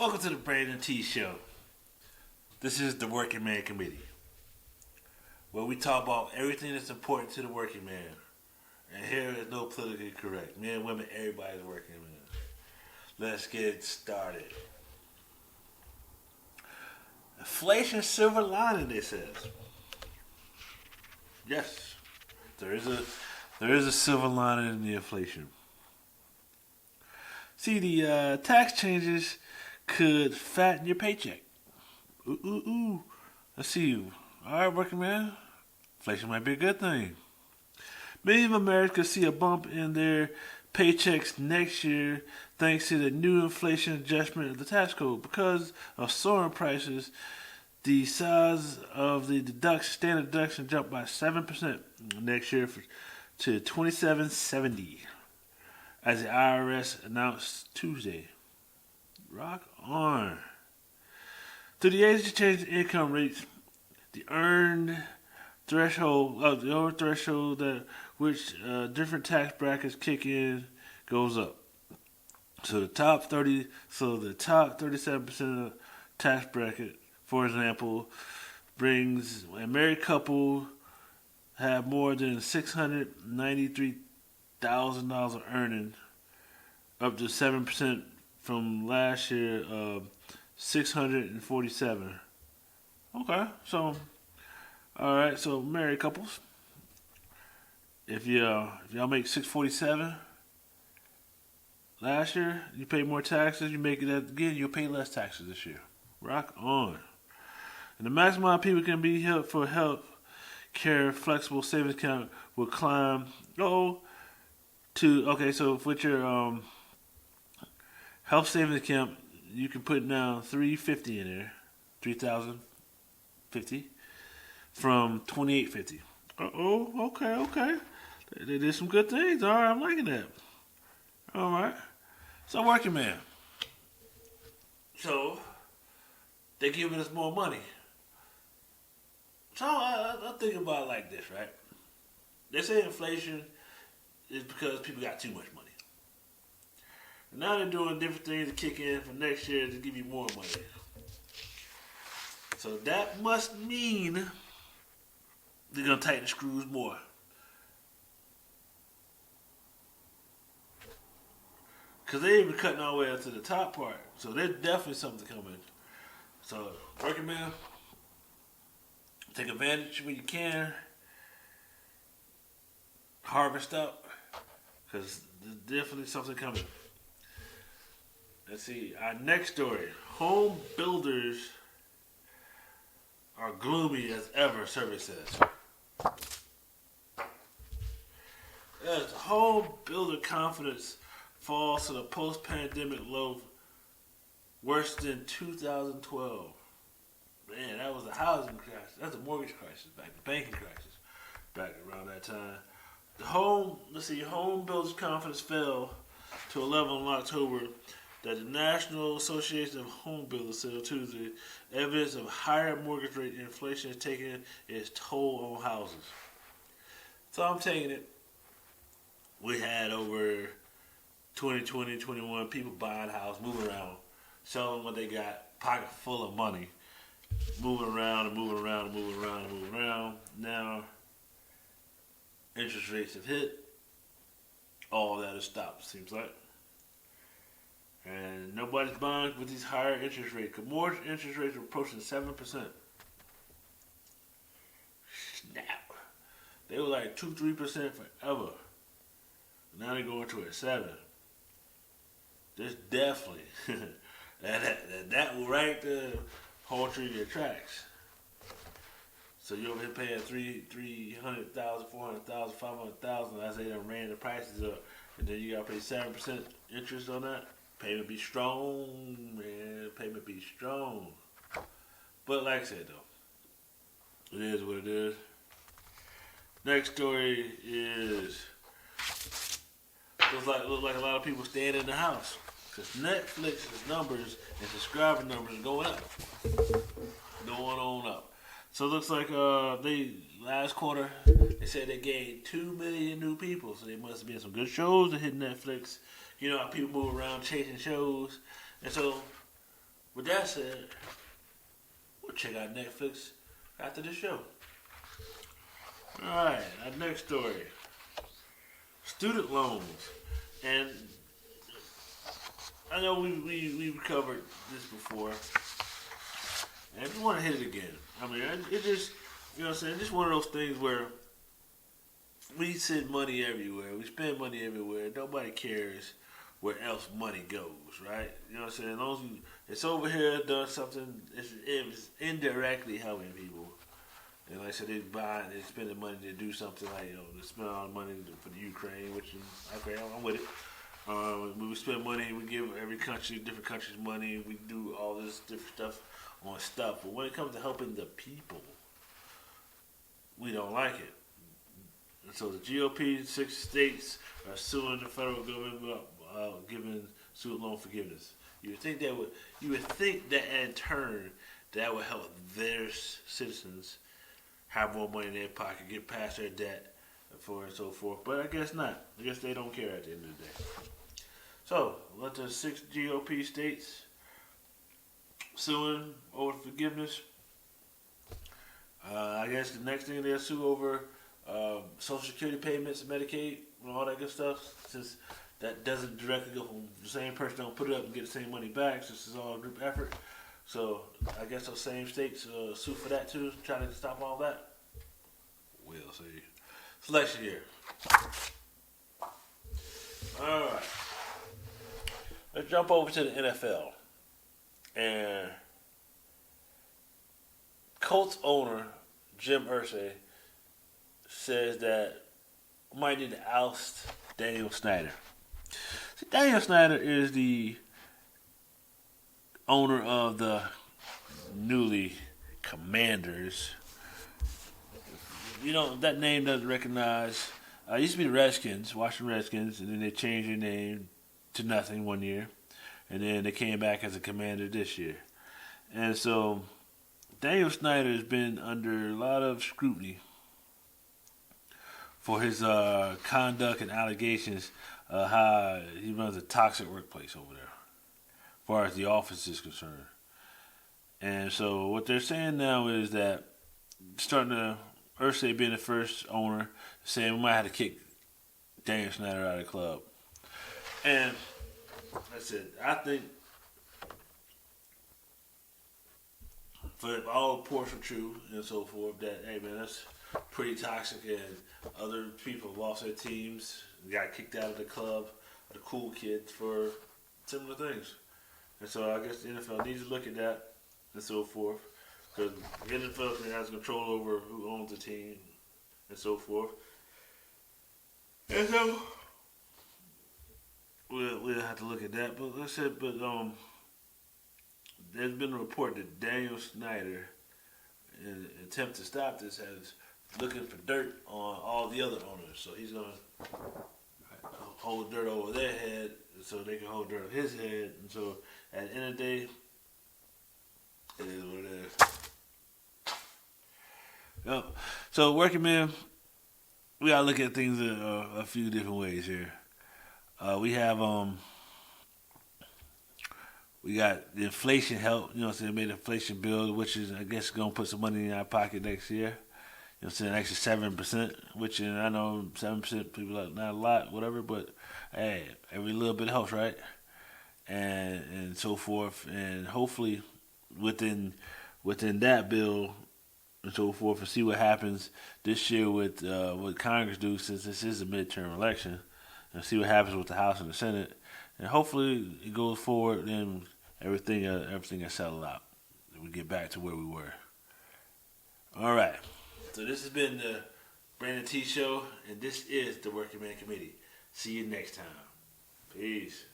Welcome to the Brandon T Show. This is the Working Man Committee, where we talk about everything that's important to the working man. And here is no politically correct. Men, women, everybody's working man. Let's get started. Inflation silver lining, they says. Yes, there is a silver lining in the inflation. See, the tax changes could fatten your paycheck. Ooh, ooh, ooh. Let's see. All right, working man. Inflation might be a good thing. Many of Americans could see a bump in their paychecks next year thanks to the new inflation adjustment of the tax code. Because of soaring prices, the size of the standard deduction jumped by 7% next year to $2,770, as the IRS announced Tuesday. Rock on. To the age of change in income rates, the earned threshold that which different tax brackets kick in goes up. So the top 37% of the tax bracket, for example, brings a married couple have more than $693,000 of earning, up to 7% from last year of 647. Okay, so all right, so married couples, if y'all make 647 last year, you pay more taxes. You make it again, you'll pay less taxes this year. Rock on. And the maximum amount of people can be helped for health care flexible savings account will climb so with your health savings account, you can put now $350 in there, $3,050 from $2,850. Okay. They did some good things. All right, I'm liking that. All right, so working man. So they're giving us more money. So I think about it like this, right? They say inflation is because people got too much money. Now they're doing different things to kick in for next year to give you more money. So that must mean they're going to tighten the screws more. Because they ain't even cutting all the way up to the top part. So there's definitely something coming. So, working man, take advantage when you can. Harvest up. Because there's definitely something coming. Let's see. Our next story. Home builders are gloomy as ever, survey says. As home builder confidence falls to the post-pandemic low, worse than 2012. Man, that was a housing crisis. That's a mortgage crisis back, the banking crisis back around that time. Home builders confidence fell to a level in October that the National Association of Home Builders said on Tuesday, evidence of higher mortgage rate inflation is taking its toll on houses. So I'm taking it. We had over 20, 21 people buying a house, moving around, selling what they got, pocket full of money, moving around. Now, interest rates have hit. All that has stopped, seems like. And nobody's buying with these higher interest rates. Because mortgage interest rates are approaching 7%. Snap. They were like 2-3% forever. Now they're going to a 7. There's definitely that will rank the whole tree of your tracks. So you're over here paying $300,000, $400,000, $500,000 as they done ran the prices up, and then you gotta pay 7% interest on that. Payment be strong, man. Payment be strong. But like I said though, it is what it is. Next story is looks like a lot of people staying in the house. Because Netflix's numbers and subscriber numbers are going up. Going on up. So it looks like they last quarter they said they gained 2 million new people. So there must have been some good shows that hit Netflix. You know how people move around chasing shows. And so with that said, we'll check out Netflix after the show. Alright, our next story. Student loans. And I know we've covered this before. And I just want to hit it again. I mean, it just, you know what I'm saying? Just one of those things where we send money everywhere. We spend money everywhere. Nobody cares where else money goes, right? You know what I'm saying? As long as it's over here doing something, it's indirectly helping people. And like I said, they spending money to do something like, they spend all the money for the Ukraine, which is, okay, I'm with it. We spend money, we give every country, different countries money, we do all this different stuff on stuff. But when it comes to helping the people, we don't like it. And so the GOP, 6 states are suing the federal government about giving student loan forgiveness. You would think that in turn that would help their citizens have more money in their pocket, get past their debt, and so and so forth. But I guess not. I guess they don't care at the end of the day. So, let the 6 GOP states suing over forgiveness. I guess the next thing they'll sue over Social Security payments, Medicaid, and all that good stuff. Since that doesn't directly go from the same person, don't put it up and get the same money back. Since it's all a group effort. So I guess those same states sue for that too, trying to stop all that. We'll see. Selection year. All right. Let's jump over to the NFL. And Colts owner Jim Irsay says that we might need to oust Daniel Snyder. See, Daniel Snyder is the owner of the newly Commanders. That name doesn't recognize. It used to be the Redskins, Washington Redskins, and then they changed their name to nothing one year. And then they came back as a Commander this year. And so Daniel Snyder has been under a lot of scrutiny for his conduct and allegations of how he runs a toxic workplace over there, as far as the office is concerned. And so what they're saying now is that Irsay being the first owner, saying we might have to kick Daniel Snyder out of the club. And that's it. I think for all reports are true and so forth, that, hey man, that's pretty toxic, and other people lost their teams, got kicked out of the club, the cool kids, for similar things. And so I guess the NFL needs to look at that and so forth, because the NFL has control over who owns the team and so forth. And so we'll have to look at that. But like I said, there's been a report that Daniel Snyder, in an attempt to stop this, has looking for dirt on all the other owners. So he's gonna hold dirt over their head so they can hold dirt on his head. And so at the end of the day, it is what it is. Yep. So working man, we gotta look at things a few different ways here. We got the inflation help, they made an inflation bill, which is, I guess, going to put some money in our pocket next year. An extra 7%, which I know 7% people are not a lot, whatever, but hey, every little bit helps, right? And so forth. And hopefully within that bill and so forth, and see what happens this year with what Congress do, since this is a midterm election, and see what happens with the House and the Senate. And hopefully it goes forward and everything is settled out. And we get back to where we were. All right. So this has been the Brandon T Show, and this is the Working Man Committee. See you next time. Peace.